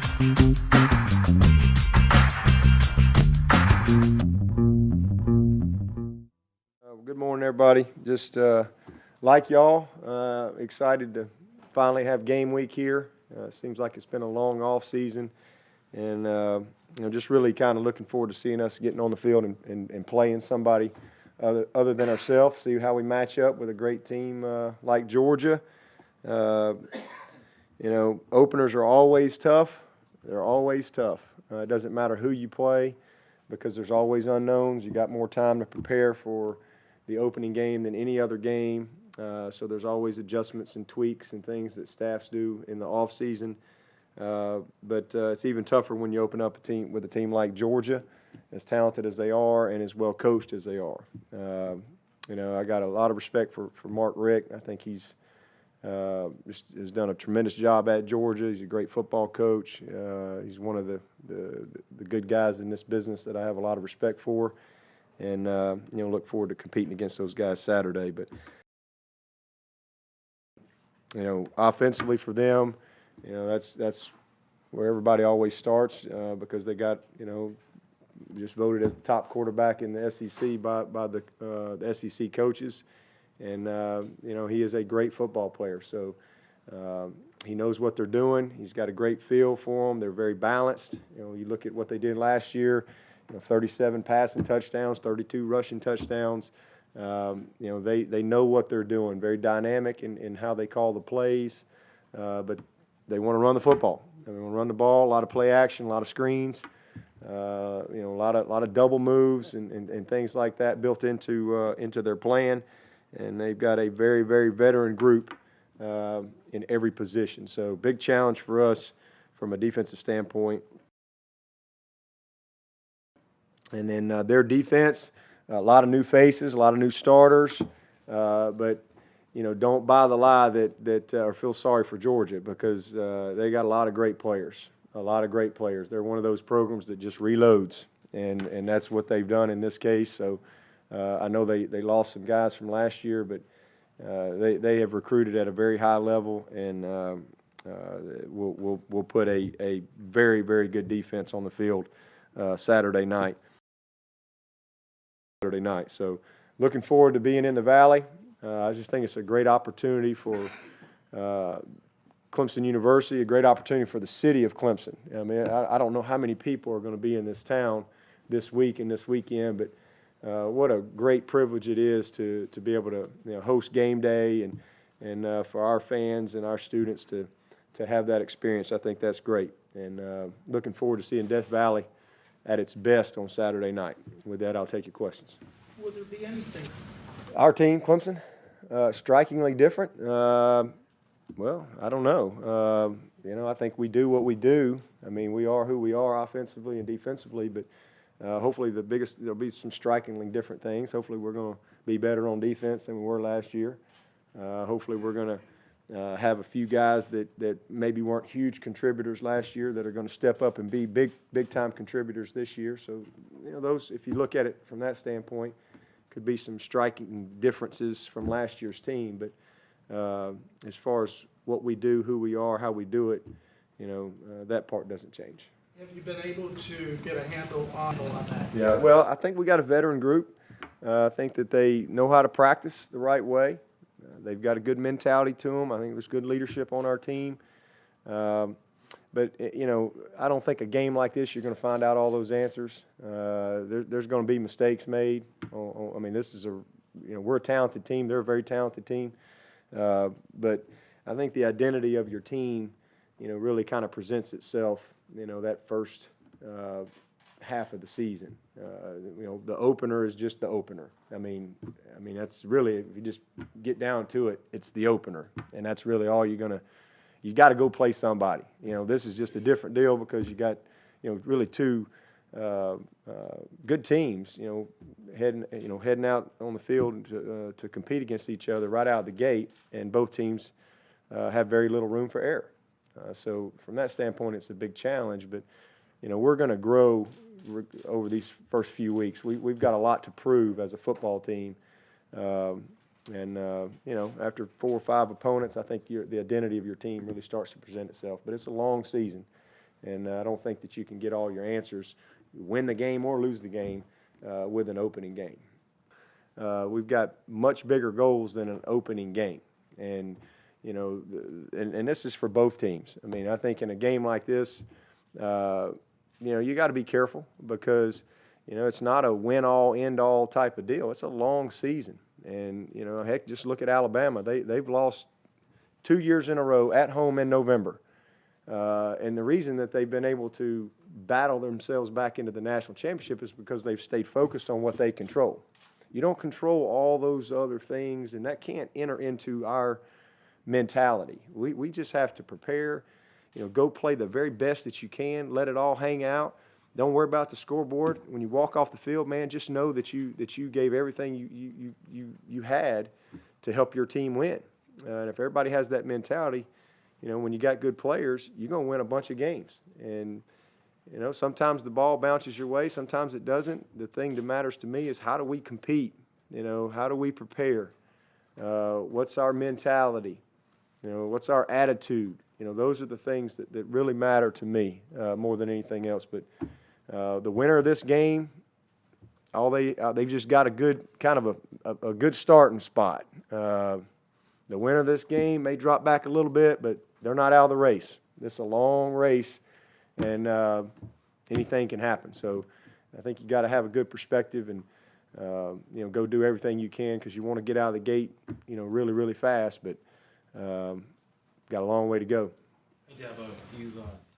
Good morning, everybody. Just like y'all, excited to finally have game week here. Seems like it's been a long off season, and just really kind of looking forward to seeing us getting on the field and playing somebody other than ourselves. See how we match up with a great team like Georgia. Openers are always tough. They're always tough. It doesn't matter who you play because there's always unknowns. You got more time to prepare for the opening game than any other game. So there's always adjustments and tweaks and things that staffs do in the off season. But it's even tougher when you open up with a team like Georgia, as talented as they are and as well coached as they are. I got a lot of respect for Mark Richt. I think he's has done a tremendous job at Georgia. He's a great football coach. He's one of the good guys in this business that I have a lot of respect for. And look forward to competing against those guys Saturday. But offensively for them, that's where everybody always starts because they got just voted as the top quarterback in the SEC by the SEC coaches, and he is a great football player. So he knows what they're doing. He's got a great feel for them. They're very balanced. You look at what they did last year. 37 passing touchdowns, 32 rushing touchdowns. They know what they're doing. Very dynamic in how they call the plays, but they want to run the football. They want to run the ball. A lot of play action, a lot of screens. A lot of double moves and things like that built into their plan. And they've got a very, very veteran group in every position. So big challenge for us from a defensive standpoint. And then their defense, a lot of new faces, a lot of new starters. But don't buy the lie or feel sorry for Georgia because they got a lot of great players. A lot of great players. They're one of those programs that just reloads, and that's what they've done in this case. So I know they lost some guys from last year, but they have recruited at a very high level, and we'll put a very, very good defense on the field Saturday night. So looking forward to being in the Valley. I just think it's a great opportunity for Clemson University, a great opportunity for the city of Clemson. I mean, I don't know how many people are going to be in this town this week and this weekend, but what a great privilege it is to be able to host game day and for our fans and our students to have that experience. I think that's great, and looking forward to seeing Death Valley at its best on Saturday night. With that, I'll take your questions. Will there be anything? Our team, Clemson, strikingly different. Well, I don't know. I think we do what we do. I mean, we are who we are offensively and defensively, but hopefully there'll be some strikingly different things. Hopefully we're going to be better on defense than we were last year. Hopefully we're going to have a few guys that maybe weren't huge contributors last year that are going to step up and be big-time contributors this year. So, those, if you look at it from that standpoint, could be some striking differences from last year's team. But as far as what we do, who we are, how we do it, that part doesn't change. Have you been able to get a handle on that? Yeah, well, I think we got a veteran group. I think that they know how to practice the right way. They've got a good mentality to them. I think there's good leadership on our team. But, I don't think a game like this you're going to find out all those answers. There's going to be mistakes made. I mean, this is we're a talented team. They're a very talented team. But I think the identity of your team, really kind of presents itself, that first half of the season. The opener is just the opener. I mean that's really, if you just get down to it, it's the opener, and that's really all you got to go play somebody. This is just a different deal because you got really two good teams, heading out on the field to compete against each other right out of the gate, and both teams have very little room for error. So from that standpoint, it's a big challenge, but we're going to grow over these first few weeks. We've got a lot to prove as a football team, and after 4 or 5 opponents, I think the identity of your team really starts to present itself. But it's a long season, And I don't think that you can get all your answers, win the game or lose the game, with an opening game. We've got much bigger goals than an opening game. And, you know, and this is for both teams. I mean, I think in a game like this, you know, you got to be careful because, you know, it's not a win-all, end-all type of deal. It's a long season. And, you know, heck, just look at Alabama. They've lost 2 years in a row at home in November. And the reason that they've been able to battle themselves back into the national championship is because they've stayed focused on what they control. You don't control all those other things, and that can't enter into our mentality. We just have to prepare, you know, go play the very best that you can, let it all hang out. Don't worry about the scoreboard. When you walk off the field, man, just know that you gave everything you had to help your team win. And if everybody has that mentality, you know, when you got good players, you're going to win a bunch of games. And, you know, sometimes the ball bounces your way, sometimes it doesn't. The thing that matters to me is how do we compete? You know, how do we prepare? What's our mentality? You know, what's our attitude? You know, those are the things that really matter to me more than anything else. But the winner of this game, they've just got a good kind of a good starting spot. The winner of this game may drop back a little bit, but they're not out of the race. This is a long race, and anything can happen. So I think you got to have a good perspective and you know, go do everything you can because you want to get out of the gate, you know, really, really fast. But got a long way to go. Hey, Dabo, you